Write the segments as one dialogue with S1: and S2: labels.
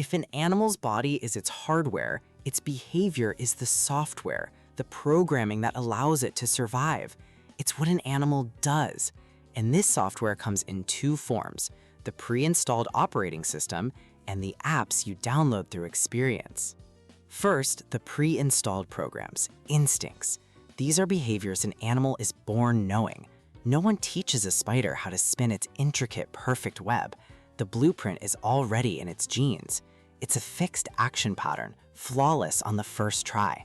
S1: If an animal's body is its hardware, its behavior is the software, the programming that allows it to survive. It's what an animal does. And this software comes in two forms: the pre-installed operating system and the apps you download through experience. First, the pre-installed programs, instincts. These are behaviors an animal is born knowing. No one teaches a spider how to spin its intricate, perfect web. The blueprint is already in its genes. It's a fixed action pattern, flawless on the first try.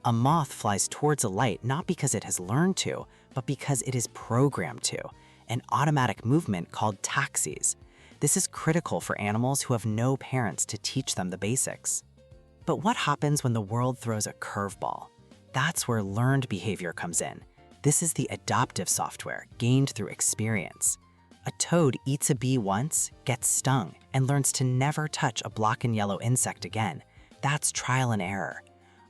S1: A moth flies towards a light not because it has learned to, but because it is programmed to, an automatic movement called taxis. This is critical for animals who have no parents to teach them the basics. But what happens when the world throws a curveball? That's where learned behavior comes in. This is the adaptive software gained through experience. A toad eats a bee once, gets stung, and learns to never touch a black and yellow insect again. That's trial and error.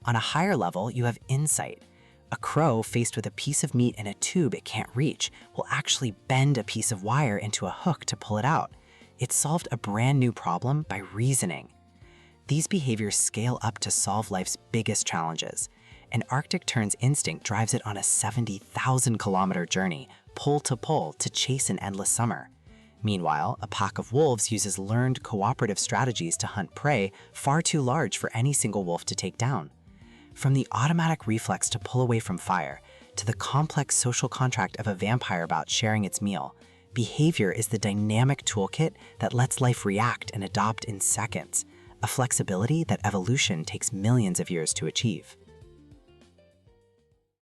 S1: On a higher level, you have insight. A crow faced with a piece of meat in a tube it can't reach will actually bend a piece of wire into a hook to pull it out. It solved a brand new problem by reasoning. These behaviors scale up to solve life's biggest challenges. An Arctic tern's instinct drives it on a 70,000-kilometer journey, pole to pole, to chase an endless summer. Meanwhile, a pack of wolves uses learned cooperative strategies to hunt prey far too large for any single wolf to take down. From the automatic reflex to pull away from fire, to the complex social contract of a vampire about sharing its meal, behavior is the dynamic toolkit that lets life react and adopt in seconds, a flexibility that evolution takes millions of years to achieve.